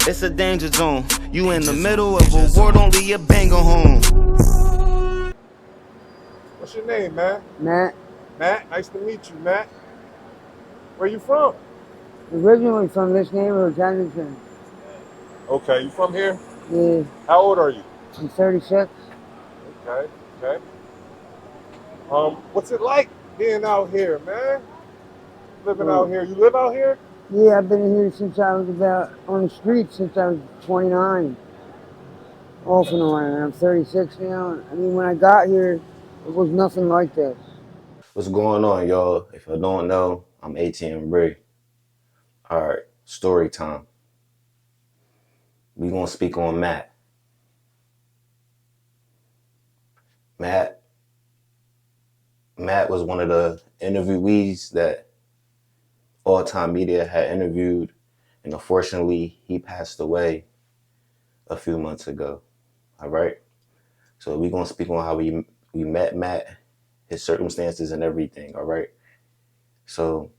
It's a danger zone. You in the middle of a war, don't leave your banger home. What's your name, man? Matt, Matt, nice to meet you, Matt. Where you from? originally from this neighborhood, Kensington. Okay, you from here? Yeah, How old are you? I'm 36. Okay, okay. What's it like being out here, man? Living out So, here. You live out here? yeah, I've been here since I was on the street since I was 29, off and on. And I'm 36 now. I mean, when I got here, it was nothing like this. What's going on, y'all? If you don't know, I'm ATM Tik. All right, story time. We gonna speak on Matt. Matt, Matt was one of the interviewees that All Time Media had interviewed, and unfortunately, he passed away a few months ago. All right, so we gonna speak on how we met Matt, his circumstances, and everything. All right, so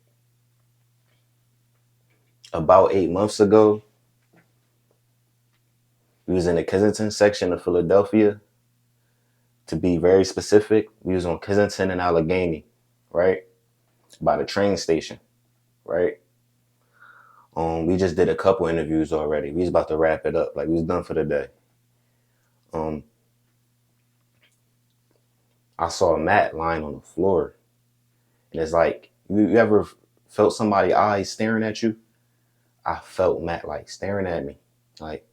about 8 months ago, we was in the Kensington section of Philadelphia. To be very specific, we was on Kensington and Allegheny, right? By the train station, right? We just did a couple interviews already. We was about to wrap it up. Like, we was done for the day. Um, I saw Matt lying on the floor. And it's like, you ever felt somebody's eyes staring at you? I felt Matt like staring at me. Like,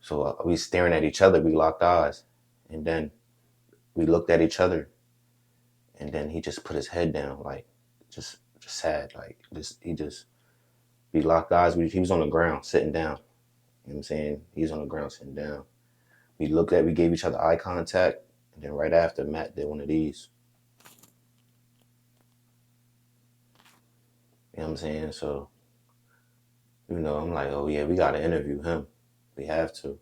so we staring at each other. We locked eyes. And then we looked at each other. And then he just put his head down, like, just sad. Like, we locked eyes. He was on the ground, sitting down. You know what I'm saying? He was on the ground, sitting down. We gave each other eye contact. And then right after, Matt did one of these. You know what I'm saying? So, I'm like, oh yeah, we got to interview him. We have to.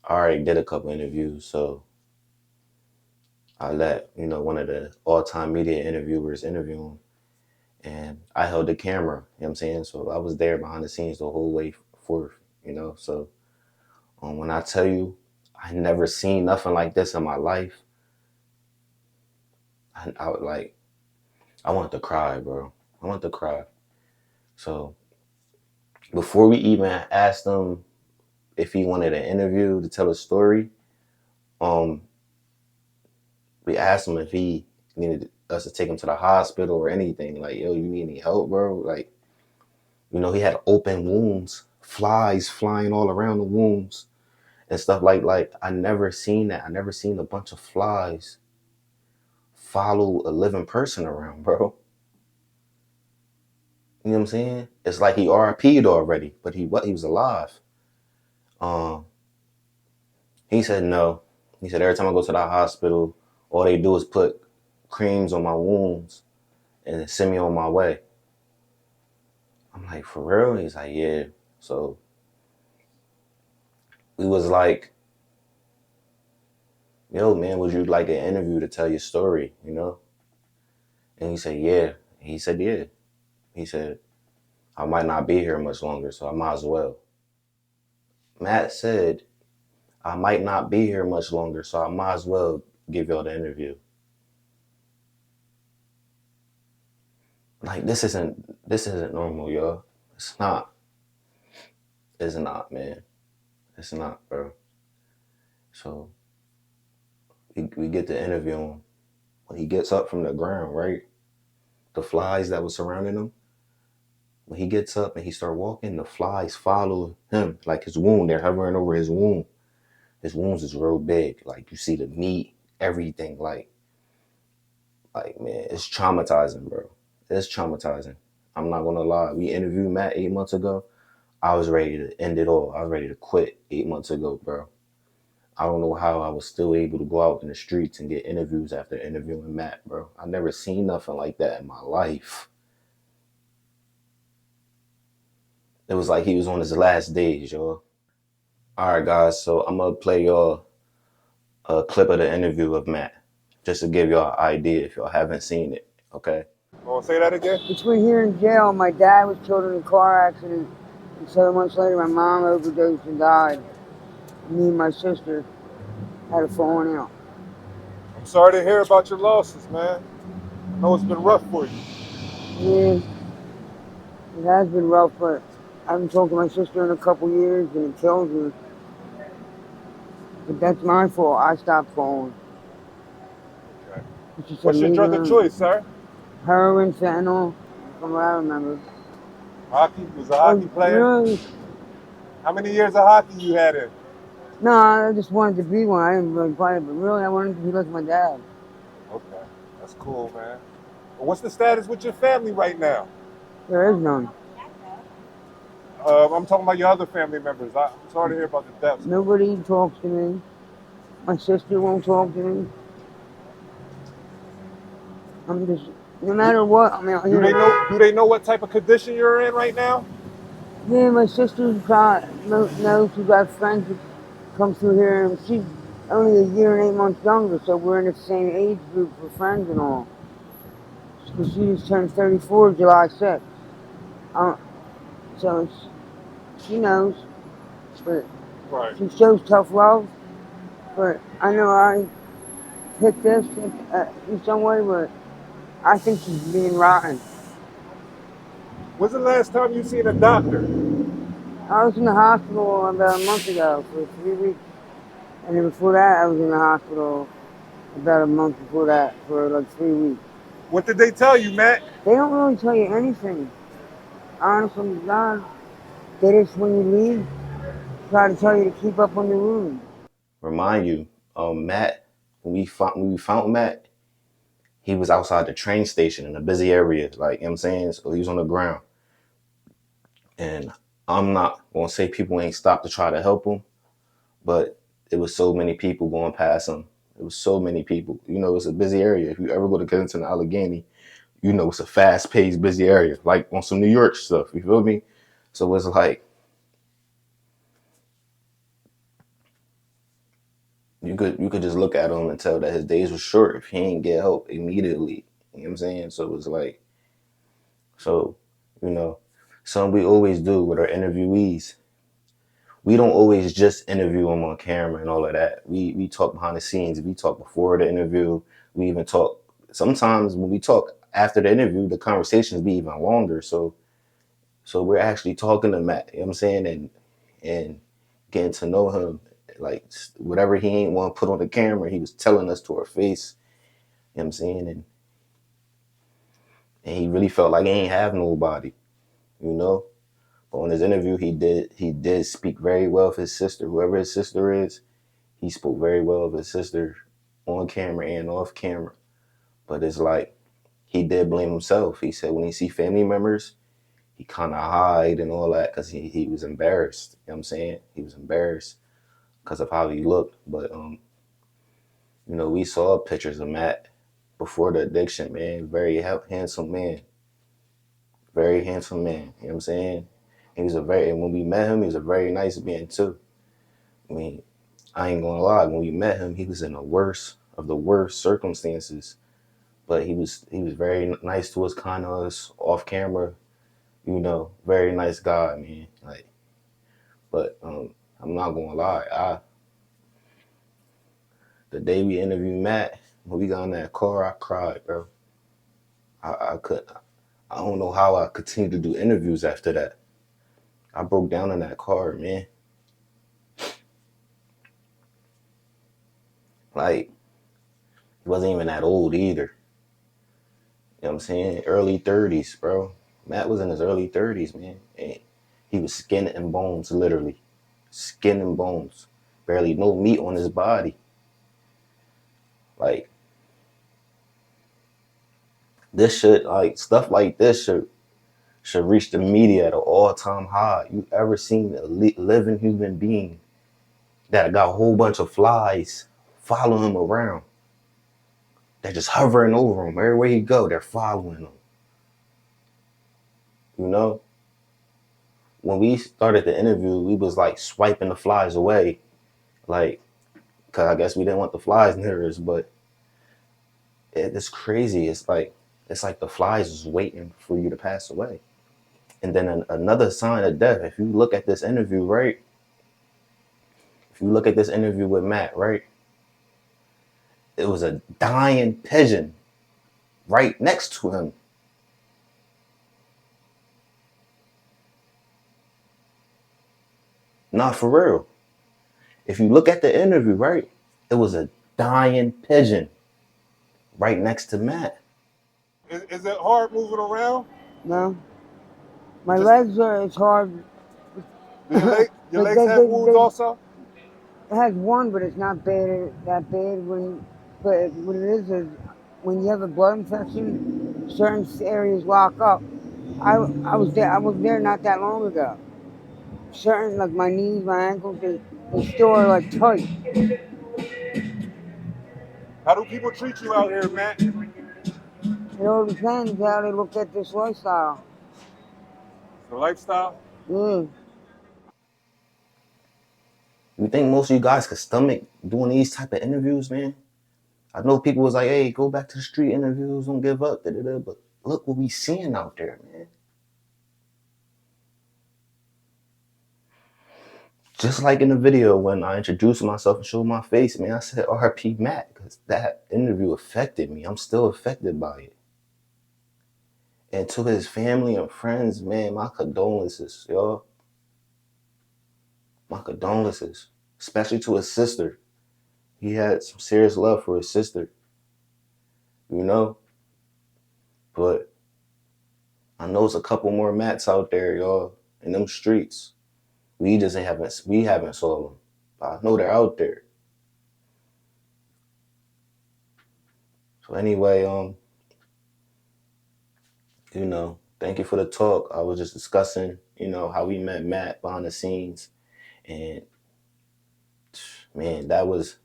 I already did a couple interviews. So I let, one of the all-time media interviewers interview him. And I held the camera, you know what I'm saying? So I was there behind the scenes the whole way forth, So when I tell you, I never seen nothing like this in my life. I would like, I want to cry, bro. I want to cry. So before we even asked him if he wanted an interview to tell a story, um, we asked him if he needed us to take him to the hospital or anything. Like, yo, you need any help, bro? Like, he had open wounds, flies flying all around the wounds and stuff like I never seen that. I never seen a bunch of flies follow a living person around, bro. You know what I'm saying? It's like he RIP'd already, but he was alive. Um, he said no. He said every time I go to the hospital, all they do is put creams on my wounds and send me on my way. I'm like, for real? He's like, yeah. So we was like, yo, man, would you like an interview to tell your story, And he said, yeah. He said, yeah. He said, I might not be here much longer, so I might as well. Matt said, I might not be here much longer, so I might as well give y'all the interview. Like, this isn't normal, y'all. It's not. It's not, man. It's not, bro. So we get to interview him. When he gets up from the ground, right? The flies that was surrounding him, when he gets up and he start walking, the flies follow him, like his wound. They're hovering over his wound. His wounds is real big. Like, you see the meat, everything. Like man, it's traumatizing, bro. It's traumatizing. I'm not gonna lie. We interviewed Matt 8 months ago. I was ready to end it all. I was ready to quit 8 months ago, bro. I don't know how I was still able to go out in the streets and get interviews after interviewing Matt, bro. I never seen nothing like that in my life. It was like he was on his last days, y'all. All right, guys. So I'm gonna play y'all a clip of the interview of Matt, just to give y'all an idea if y'all haven't seen it. Okay. Want to say that again? Between here and jail, my dad was killed in a car accident And 7 months later, my mom overdosed and died. Me and my sister had a falling out. I'm sorry to hear about your losses, man. I know it's been rough for you. Yeah, it has been rough, but I haven't talked to my sister in a couple years, and it kills me. But that's my fault. I stopped falling. Okay. She said, What's your leave it drug of alone. choice, sir? Heroin, fentanyl, from what I remember. Hockey? Was a Oh, hockey player? really? How many years of hockey you had in? No, I just wanted to be one. I didn't really play, but really, I wanted to be like my dad. Okay, that's cool, man. But what's the status with your family right now? There is none. I'm talking about your other family members. I'm sorry to hear about the deaths, man. Nobody talks to me. My sister won't talk to me. I'm just, no Do, matter what, I'm out do they here. know? Do they know what type of condition you're in right now? Yeah, my sister's got, knows she's got friends that come through here, and she's only a year and 8 months younger, so we're in the same age group for friends and all. Because she just turned 34 July 6th. Uh, so she knows, but Right. she shows tough love. But I know I hit this in some way, but I think she's being rotten. When's the last time you seen a doctor? I was in the hospital about a month ago for 3 weeks. And then before that, I was in the hospital about a month before that for like 3 weeks. What did they tell you, Matt? They don't really tell you anything. Honestly, God, they just, when you leave, try to tell you to keep up on your wound. Remind you, Matt, when we found Matt, he was outside the train station in a busy area, like, you know what I'm saying? So he was on the ground. And I'm not gonna say people ain't stopped to try to help him, but it was so many people going past him. It was so many people. You know, it's a busy area. If you ever go to Kensington, Allegheny, you know it's a fast-paced, busy area, like on some New York stuff. You feel me? So it's like you could just look at him and tell that his days were short if he ain't get help immediately. You know what I'm saying? So it's like, so, you know, something we always do with our interviewees. We don't always just interview them on camera and all of that. We talk behind the scenes. We talk before the interview. We even talk sometimes when we talk after the interview, the conversations be even longer. So we're actually talking to Matt, you know what I'm saying, and getting to know him. Like whatever he ain't want to put on the camera, he was telling us to our face, you know what I'm saying, and he really felt like he ain't have nobody, you know. But on his interview, he did speak very well of his sister, whoever his sister is. He spoke very well of his sister on camera and off camera. But it's like he did blame himself. He said when he see family members, he kind of hide and all that because he was embarrassed. You know what I'm saying? He was embarrassed because of how he looked. But you know, we saw pictures of Matt before the addiction, man. Very handsome man. Very handsome man. You know what I'm saying? He was when we met him, he was a very nice man too. I mean, I ain't gonna lie, when we met him, he was in the worst of the worst circumstances. But he was very nice to us, kind of us off camera, you know, very nice guy, man. Like, but I'm not gonna lie, the day we interviewed Matt, when we got in that car, I cried, bro. I could, I don't know how I continued to do interviews after that. I broke down in that car, man. Like, he wasn't even that old either. You know what I'm saying? Early 30s, bro. Matt was in his early 30s, man. And he was skin and bones, literally. Skin and bones. Barely no meat on his body. Like, stuff like this should reach the media at an all-time high. You ever seen a living human being that got a whole bunch of flies following him around? They're just hovering over him. Everywhere he go, they're following him. You know? When we started the interview, we was like swiping the flies away. Like, cause I guess we didn't want the flies near us, but it's crazy. It's like the flies is waiting for you to pass away. And then another sign of death, if you look at this interview, right? If you look at this interview with Matt, right? It was a dying pigeon right next to him. Not for real. If you look at the interview, right? It was a dying pigeon right next to Matt. Is it hard moving around? No. My Just- legs are, it's hard. Do your But legs have wounds also? It has one, but it's not that bad. But what it is when you have a blood infection, certain areas lock up. I was there not that long ago. Certain, like my knees, my ankles, they still are like tight. How do people treat you out here, Matt? It all depends how they look at this lifestyle. The lifestyle? Yeah. You think most of you guys could stomach doing these type of interviews, man? I know people was like, hey, go back to the street interviews, don't give up, da-da-da. But look what we seeing out there, man. Just like in the video when I introduced myself and showed my face, man, I said RP Matt, because that interview affected me. I'm still affected by it. And to his family and friends, man, my condolences, y'all. My condolences, especially to his sister. He had some serious love for his sister, you know? But I know it's a couple more Matts out there, y'all, in them streets. We haven't saw them. But I know they're out there. So anyway, you know, thank you for the talk. I was just discussing, you know, how we met Matt behind the scenes. And man, that was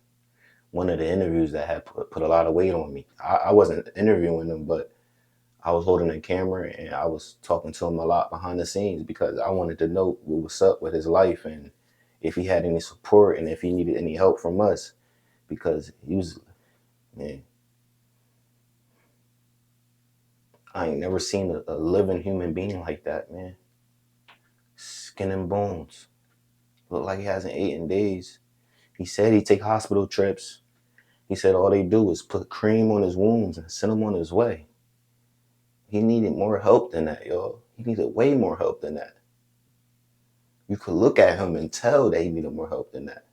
one of the interviews that had put a lot of weight on me. I wasn't interviewing him, but I was holding the camera and I was talking to him a lot behind the scenes because I wanted to know what was up with his life and if he had any support and if he needed any help from us, because he was, man, I ain't never seen a living human being like that, man. Skin and bones. Look like he hasn't eaten in days. He said he'd take hospital trips. He said all they do is put cream on his wounds and send him on his way. He needed more help than that, y'all. He needed way more help than that. You could look at him and tell that he needed more help than that.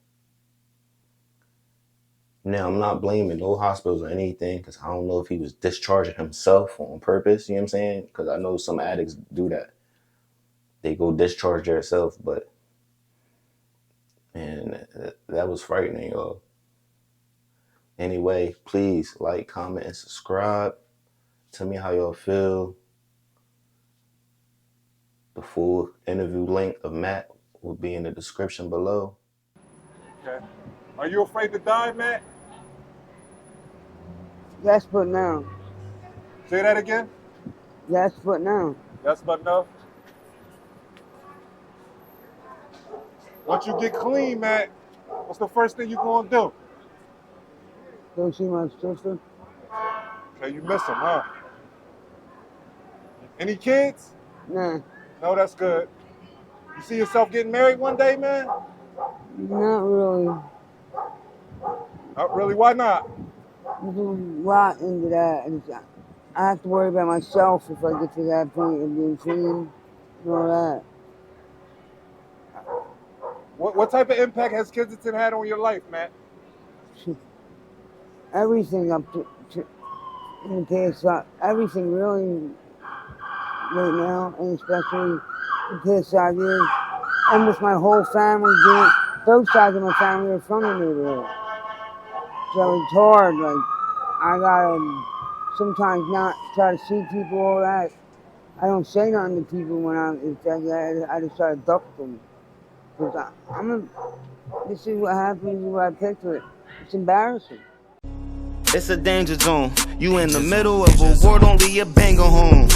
Now, I'm not blaming no hospitals or anything because I don't know if he was discharging himself on purpose, you know what I'm saying? Because I know some addicts do that. They go discharge themselves, but man, that was frightening, y'all. Anyway, please like, comment, and subscribe. Tell me how y'all feel. The full interview link of Matt will be in the description below. Okay. Are you afraid to die, Matt? Yes, but no. Say that again? Yes, but no. Yes, but no. Once you get clean, Matt, what's the first thing you gonna do? Go see my sister. Okay, you miss him, huh? Any kids? Nah, No, that's good. You see yourself getting married one day, man? not really. Not really. Why not? There's a lot into that. I have to worry about myself if I get to that point of being clean and all that. What type of impact has Kensington had on your life, Matt? Everything up to in the past, everything really right now, and especially the past 5 years, and with my whole family, both sides of my family are from the neighborhood. So it's hard, like, I gotta sometimes not try to see people, all that. I don't say nothing to people when I just try to duck them. Because this is what happens, this is what I picture it. It's embarrassing. It's a danger zone. You in the middle of a war, don't leave your banger home.